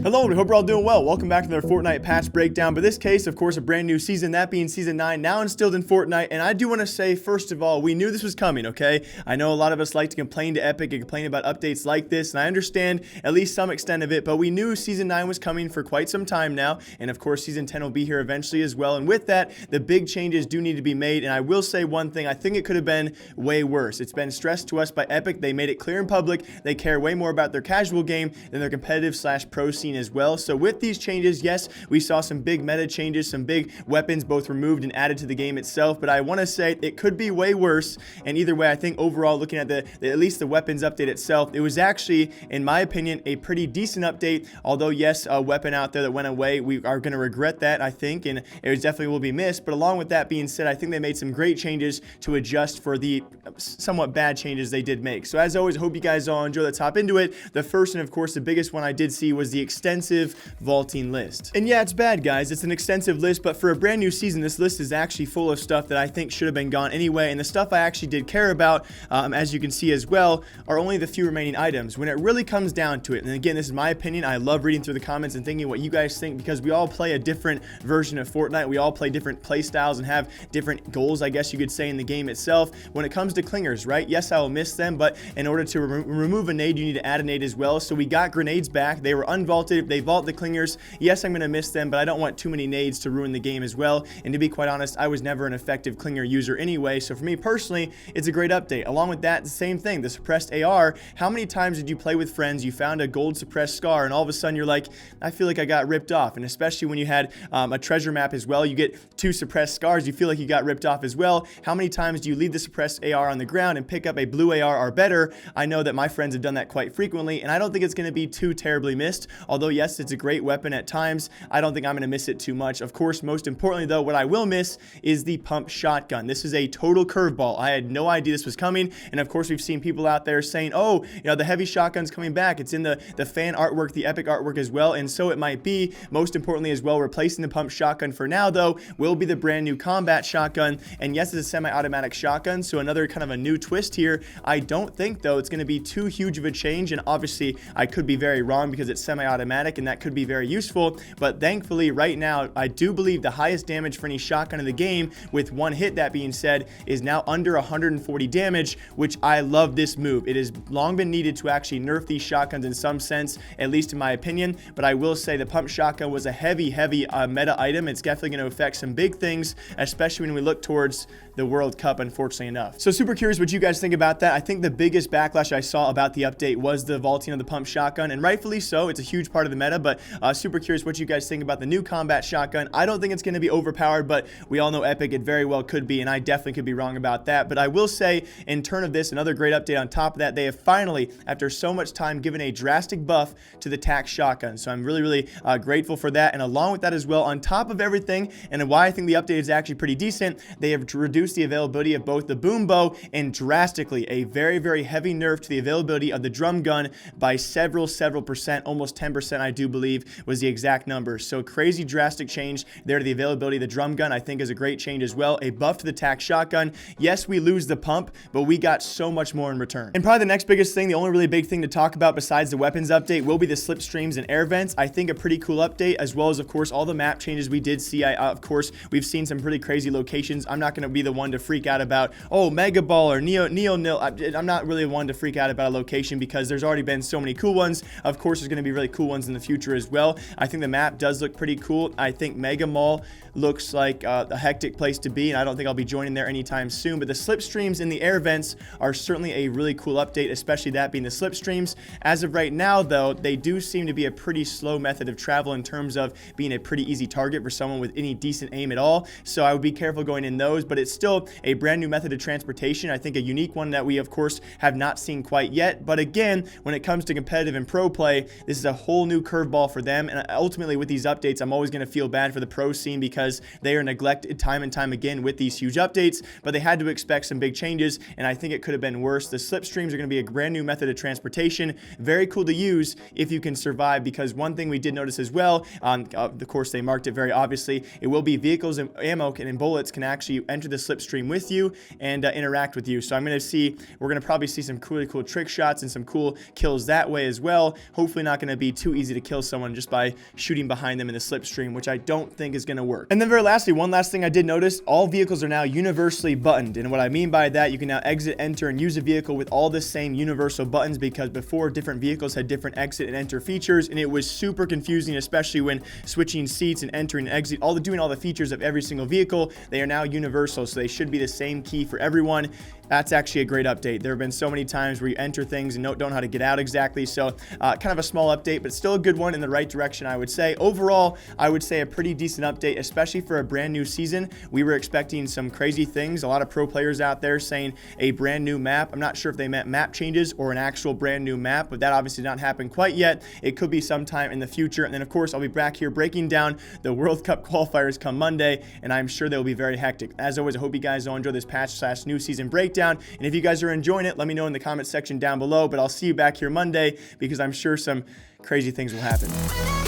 Hello, we hope you're all doing well. Welcome back to another Fortnite patch breakdown. But this case, of course, a brand new season, that being Season 9, now instilled in Fortnite. And I do want to say, first of all, we knew this was coming, okay? I know a lot of us like to complain to Epic and complain about updates like this, and I understand at least some extent of it, but we knew Season 9 was coming for quite some time now. And of course, Season 10 will be here eventually as well. And with that, the big changes do need to be made. And I will say one thing, I think it could have been way worse. It's been stressed to us by Epic. They made it clear in public. They care way more about their casual game than their competitive / pro scene as well. So with these changes, yes, we saw some big meta changes, some big weapons both removed and added to the game itself, but I want to say it could be way worse. And either way, I think overall, looking at at least the weapons update itself, it was actually, in my opinion, a pretty decent update. Although yes, a weapon out there that went away, we are going to regret that, I think, and it definitely will be missed. But along with that being said, I think they made some great changes to adjust for the somewhat bad changes they did make. So as always, I hope you guys all enjoy. Let's hop into it. The first and of course the biggest one I did see was the extensive vaulting list. And yeah, it's bad, guys. It's an extensive list, but for a brand new season, this list is actually full of stuff that I think should have been gone anyway. And the stuff I actually did care about, as you can see as well, are only the few remaining items. When it really comes down to it, and again, this is my opinion, I love reading through the comments and thinking what you guys think, because we all play a different version of Fortnite. We all play different play styles and have different goals, I guess you could say, in the game itself. When it comes to clingers, right? Yes, I will miss them, but in order to remove a nade, you need to add a nade as well. So we got grenades back. They were unvaulted. They vault the clingers. Yes, I'm going to miss them, but I don't want too many nades to ruin the game as well. And to be quite honest, I was never an effective clinger user anyway. So for me personally, it's a great update. Along with that, the same thing, the suppressed AR. How many times did you play with friends, you found a gold suppressed scar, and all of a sudden you're like, I feel like I got ripped off? And especially when you had a treasure map as well, you get 2 suppressed scars, you feel like you got ripped off as well. How many times do you leave the suppressed AR on the ground and pick up a blue AR or better? I know that my friends have done that quite frequently, and I don't think it's going to be too terribly missed. Although yes, it's a great weapon at times, I don't think I'm going to miss it too much. Of course, most importantly though, what I will miss is the pump shotgun. This is a total curveball. I had no idea this was coming, and of course we've seen people out there saying, oh, you know, the heavy shotgun's coming back. It's in the fan artwork, the Epic artwork as well, and so it might be. Most importantly as well, replacing the pump shotgun for now though will be the brand new combat shotgun. And yes, it's a semi-automatic shotgun, so another kind of a new twist here. I don't think though it's going to be too huge of a change, and obviously I could be very wrong because it's semi-automatic and that could be very useful, but thankfully right now I do believe the highest damage for any shotgun in the game with one hit, that being said, is now under 140 damage, which I love this move. It has long been needed to actually nerf these shotguns in some sense, at least in my opinion, but I will say the pump shotgun was a heavy meta item. It's definitely going to affect some big things, especially when we look towards the World Cup, unfortunately enough. So super curious what you guys think about that. I think the biggest backlash I saw about the update was the vaulting of the pump shotgun, and rightfully so. It's a huge part of the meta, but super curious what you guys think about the new combat shotgun. I don't think it's going to be overpowered, but we all know Epic, it very well could be, and I definitely could be wrong about that. But I will say, in turn of this, another great update on top of that, they have finally, after so much time, given a drastic buff to the tac shotgun. So I'm really grateful for that. And along with that as well, on top of everything, and why I think the update is actually pretty decent, they have reduced the availability of both the boom bow and drastically a very heavy nerf to the availability of the drum gun by several percent, almost 10%, I do believe was the exact number. So crazy drastic change there to the availability of the drum gun. I think is a great change as well. A buff to the tac shotgun. Yes, we lose the pump, but we got so much more in return. And probably the next biggest thing, the only really big thing to talk about besides the weapons update, will be the slipstreams and air vents. I think a pretty cool update, as well as of course all the map changes we did see. Of course we've seen some pretty crazy locations. I'm not going to be the one to freak out about, oh, Mega Ball or Neo Nil. I'm not really one to freak out about a location because there's already been so many cool ones. Of course there's going to be really cool ones in the future as well. I think the map does look pretty cool. I think Mega Mall looks like a hectic place to be, and I don't think I'll be joining there anytime soon. But the slipstreams and the air vents are certainly a really cool update, especially that being the slipstreams. As of right now though, they do seem to be a pretty slow method of travel in terms of being a pretty easy target for someone with any decent aim at all. So I would be careful going in those, but it's still a brand new method of transportation. I think a unique one that we of course have not seen quite yet. But again, when it comes to competitive and pro play, this is a whole new curveball for them. And ultimately with these updates, I'm always going to feel bad for the pro scene because they are neglected time and time again with these huge updates, but they had to expect some big changes, and I think it could have been worse. The slipstreams are going to be a brand new method of transportation. Very cool to use if you can survive, because one thing we did notice as well, of course they marked it very obviously, it will be vehicles and ammo and bullets can actually enter the slip Slipstream with you and interact with you. So I'm going to see, we're going to probably see some really cool trick shots and some cool kills that way as well. Hopefully not going to be too easy to kill someone just by shooting behind them in the Slipstream, which I don't think is going to work. And then very lastly, one last thing I did notice, all vehicles are now universally buttoned. And what I mean by that, you can now exit, enter, and use a vehicle with all the same universal buttons, because before different vehicles had different exit and enter features, and it was super confusing, especially when switching seats and entering and exit, doing all the features of every single vehicle. They are now universal, so they should be the same key for everyone. That's actually a great update. There have been so many times where you enter things and don't know how to get out exactly. So kind of a small update, but still a good one in the right direction, I would say. Overall, I would say a pretty decent update, especially for a brand new season. We were expecting some crazy things. A lot of pro players out there saying a brand new map. I'm not sure if they meant map changes or an actual brand new map, but that obviously did not happen quite yet. It could be sometime in the future. And then, of course, I'll be back here breaking down the World Cup qualifiers come Monday, and I'm sure they'll be very hectic. As always, I hope you guys all enjoy this patch/new season breakdown. And if you guys are enjoying it, let me know in the comment section down below. But I'll see you back here Monday, because I'm sure some crazy things will happen.